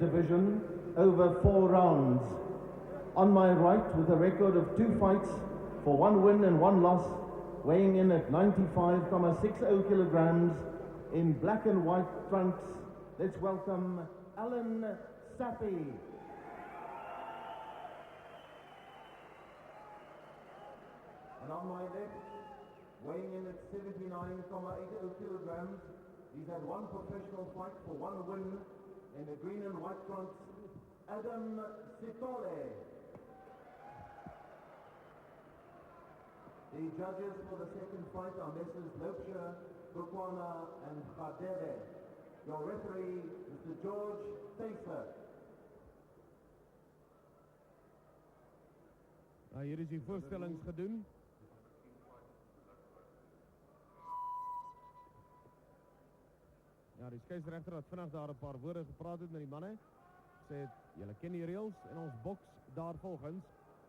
division over 4 rounds. On my right, with a record of 2 fights for 1 win and 1 loss, weighing in at 95.60 kilograms in black and white trunks, let's welcome Allan Saffy. And on my left, weighing in at 79.80 kilograms, he's had 1 professional fight for 1 win in the green and white trunks, Sithole. The judges for the second fight are Messrs. Lopsha, Bukwana and Khadere. Your referee, Mr. George Facer. Hier is die voorstellings gedoen. Ja, die skeieregter het vinnig daar 'n paar woorde gepraat het met die manne. Sê julle ken die reëls en ons boks daarvolgens.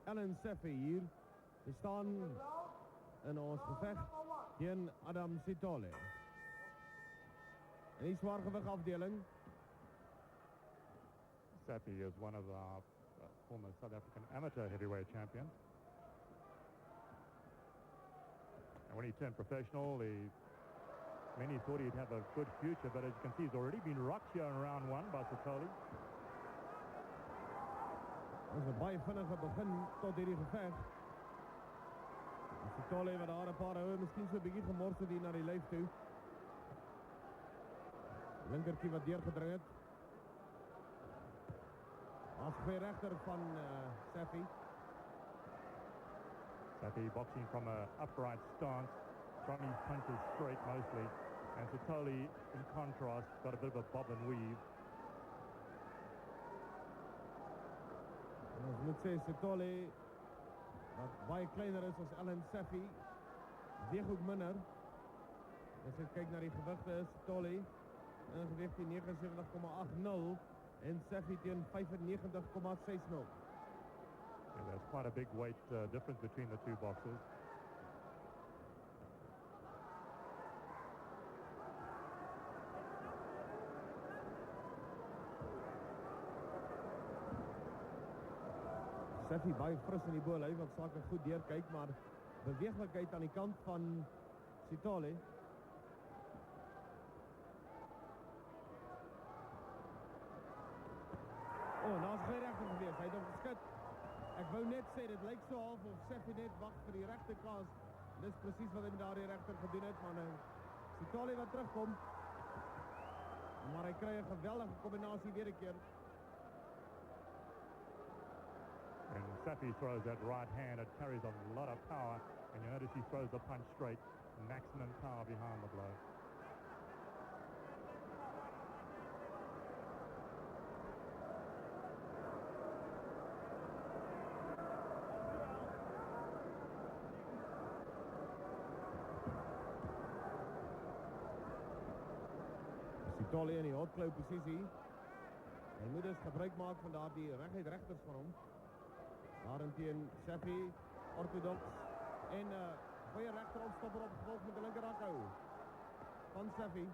Allan Saffy hier. We staan in ons geveg teen Adam Sithole. En die zwaargewig afdeling. Saffy is one of our former South African amateur heavyweight champions. And when he turned professional, many thought he'd have a good future, but as you can see, he's already been rocked here in round 1 by Sithole. Dat is een baie vinnige begin tot hierdie geveg. Sithole wat daar 'n paar houe miskien so 'n bietjie gemors het hier na die lyf toe. Linkerkie wat deurgedring het. As goeie regter van Saffy. Saffy boxing from an upright stance, throwing his punches straight mostly. And Sithole, in contrast, got a bit of a bob and weave. En ons moet sê, Sithole, wat baie kleiner is as Allan Saffy, weeg ook minder. As jy kyk na die gewigte is, Sithole in gewicht die 79,80 en Saffy teen 95,60. Yeah, there's quite a big weight difference between the two boxers. Saffy baie fris in die bolyf wat sake goed deurkyk, maar beweeglikheid aan die kant van Sithole. Daar's geen regter gewees. Hy het hom geskit. Ek wou net sê dit lyk so half of Saffy net wag vir die regte kans. Dis presies wat hy met daardie regter gedoen het, maar nou Sithole wat terugkom. Maar hy kry 'n geweldige kombinasie weer 'n keer. And Saffy throws that right hand. It carries a lot of power. And you notice he throws the punch straight. Maximum power behind the blow. Sithole in die hotklou posisie. Hy moet dus gebruik maak van daardie reguit regters van hom. Daarenteen Saffy, orthodox en goeie regteropstopper opgevolg met 'n linker rakhou van Saffy.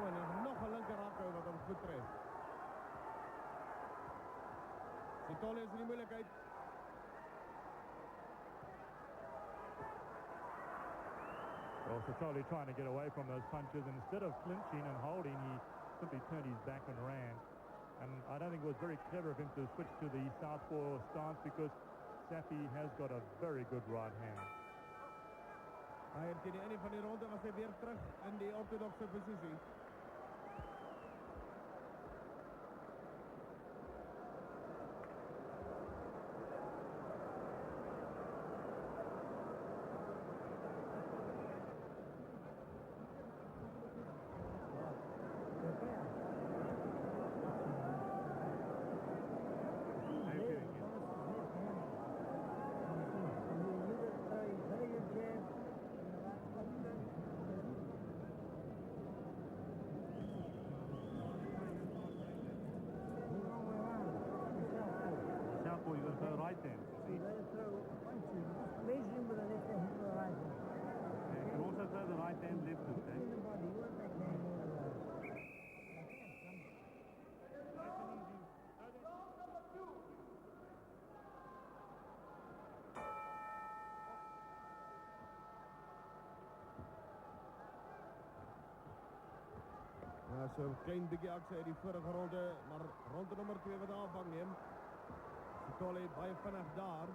En nog 'n linker rakhou wat hom goed tref. Sithole is in die moeilikheid. Well, Sithole trying to get away from those punches, and instead of clinching and holding, he simply turned his back and ran. And I don't think it was very clever of him to switch to the southpaw stance because Saffy has got a very good right hand. Hy het teen die einde van die ronde was hy weer terug in die orthodoxe posisie. right then. You let it throw one, two. Measure him with a left hand and a right hand. You can also throw the right hand left hand. In the body, you want that hand in the right. so 'n klein bietjie aksie uit die vorige ronde, maar ronde nommer 2 wat aanvang neem. Sithole baie vinnig daar.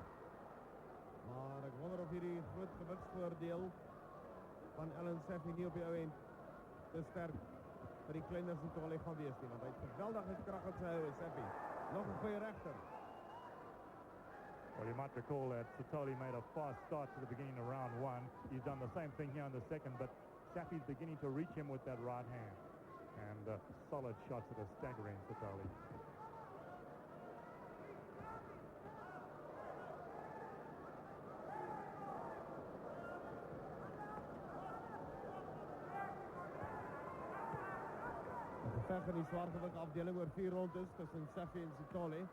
Maar ek wonder of hierdie groot gewigsvoordeel van Allan Saffy nie op die ou end te sterk vir die kleiner Sithole gaan wees nie, want hy het geweldige krag in sy hou, Saffy. Nog 'n goeie regter. Well, you might recall that Sithole made a fast start to the beginning of round 1. He's done the same thing here in the second, but Saffy's beginning to reach him with that right hand. And solid shots that are staggering Sithole. Geveg in die zwaargewig afdeling oor 4 rondes tussen Saffy en Sithole.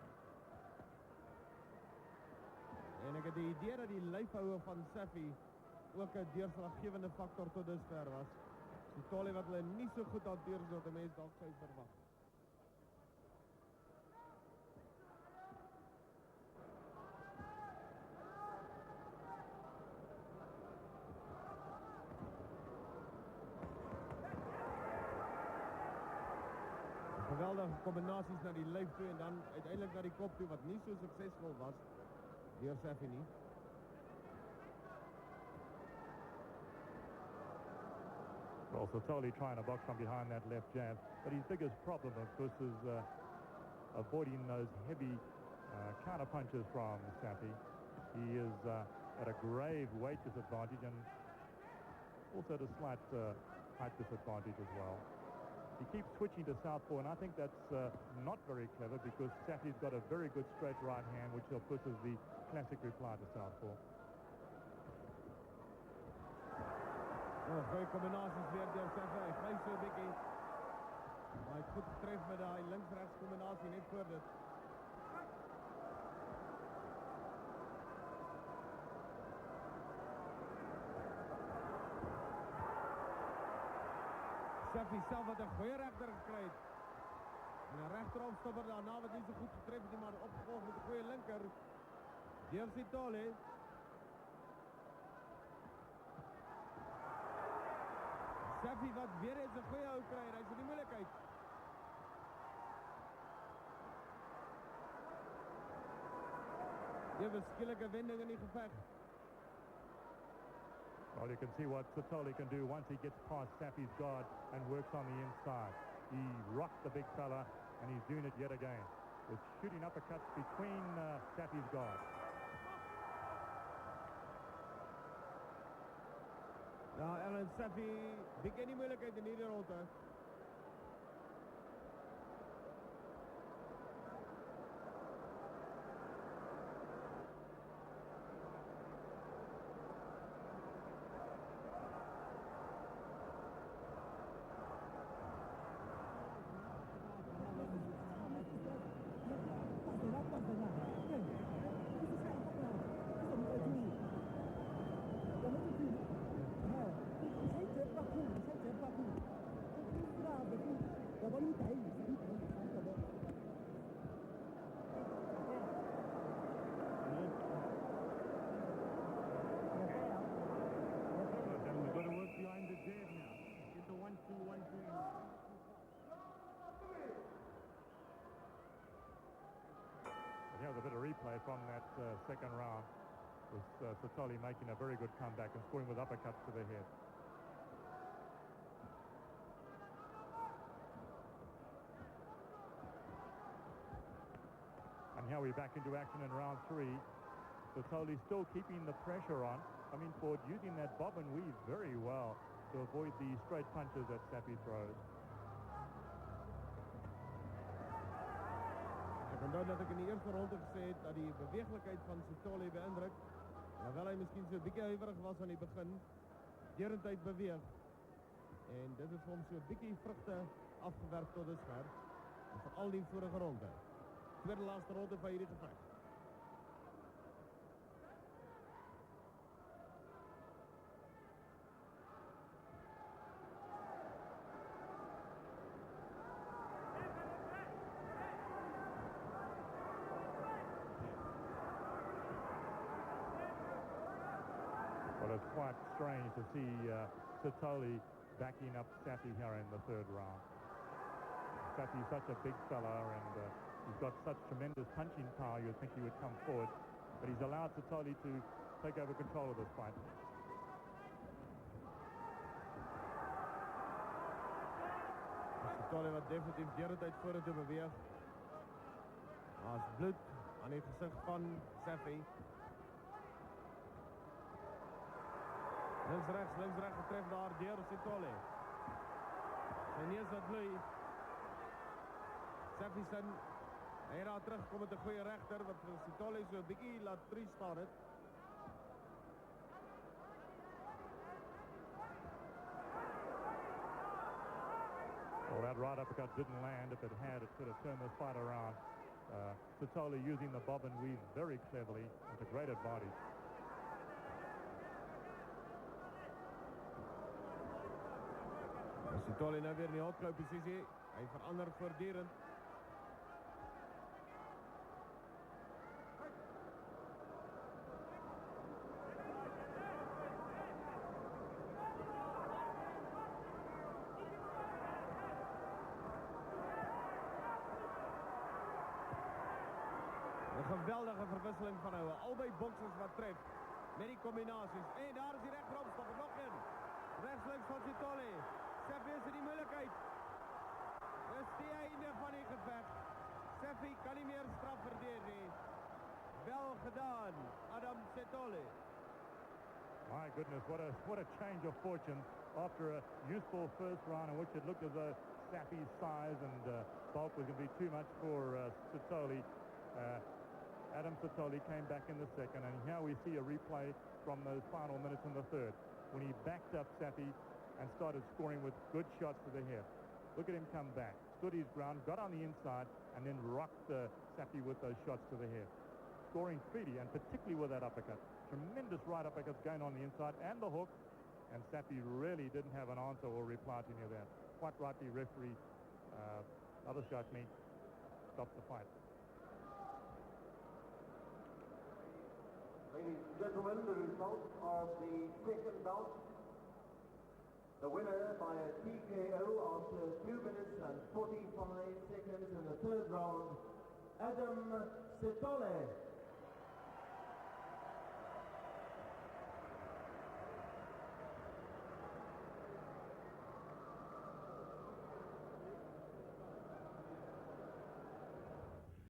En ek het die idee dat die lyfhoue van Saffy ook 'n deurslaggewende faktor tot dusver was. Sithole wat hulle nie so goed hanteer as wat 'n mens dalk sou verwag. Geweldige combinaties na die lyf toe en dan uiteindelik na die kop toe wat nie so suksesvol was deur Saffy nie. Well, Sithole trying to box from behind that left jab, but his biggest problem, of course, is avoiding those heavy counter punches from Saffy. He is at a grave weight disadvantage and also at a slight height disadvantage as well. He keeps switching to southpaw, and I think that's not very clever because Saffy's got a very good straight right hand, which of course is the classic reply to southpaw. Oh, goeie combinaties weer deur Saffy. Hy gryp so 'n bietjie. Maar hy het goed getref met daai links-regs combinasie net voor dit. Saffy self wat 'n goeie regter gekry het. En 'n regterarmstopper daarna wat nie so goed getref het nie, maar opgevolg met 'n goeie linker. Deur Sithole. Saffy wat weer eens 'n goeie hou kry, hy's in die moeilikheid. Ewe skielike wending in die geveg. Well, you can see what Sithole can do once he gets past Saffy's guard and works on the inside. He rocked the big fella, and he's doing it yet again. With shooting uppercuts between Saffy's guard. Ja, Allan Saffy, bietjie in die moeilikheid in hierdie ronde. Here's a bit of replay from that second round with Sithole making a very good comeback and scoring with uppercuts to the head. And here we're back into action in round 3. Sithole still keeping the pressure on. Coming forward, using that bob and weave very well to avoid the straight punches that Saffy throws. Ek onthou dat ek in die eerste ronde gesê het dat die beweeglikheid van Sithole beïndruk. Terwyl hy miskien so 'n bietjie huiwerig was aan die begin, deurentyd beweeg. En dit het vir hom so 'n bietjie vrugte afgewerp tot dusver. Veral die vorige ronde. Tweede laaste ronde van hierdie geveg. Well, it's quite strange to see Sithole backing up Saffy here in the third round. Saffy's such a big fella and he's got such tremendous punching power, you'd think he would come forward. But he's allowed Sithole to take over control of this fight. Sithole wat definitief deur die tyd vorentoe beweeg. Daar's bloed aan die gesig van Saffy. Links rechts getref daar deur Sithole. Sy neus wat bloei. Saffy sin. Hy daar terugkom met 'n goeie regter wat Sithole so 'n bietjie laat staan het. Well, that right uppercut didn't land. If it had, it could have turned this fight around. Sithole using the bob and weave very cleverly with a great advantage. Sithole nou weer in die hotklou posisie. Hy verander voortdurend. Een geweldige verwisseling van nou. Albei boksers wat tref met die combinaties. En daar is die regteropstap. Nog een. Rechts-links van Sithole. Saffy is in die moeilijkheid. Dis die einde van die gevecht. Saffy kan nie meer straf verdedig. Wel gedaan, Adam Sithole. My goodness, what a change of fortune after a useful first round in which it looked as though Saffy's size and bulk was going to be too much for Sithole. Adam Sithole came back in the second, and here we see a replay from those final minutes in the third when he backed up Saffy and started scoring with good shots to the head. Look at him come back, stood his ground, got on the inside, and then rocked Saffy with those shots to the head. Scoring freely, and particularly with that uppercut. Tremendous right uppercuts going on the inside and the hook, and Saffy really didn't have an answer or reply to any of that. Quite rightly, referee, other shot me, stopped the fight. Ladies and gentlemen, the result of the second bout. The winner by a TKO after 2 minutes and 45 seconds in the third round, Adam Sithole.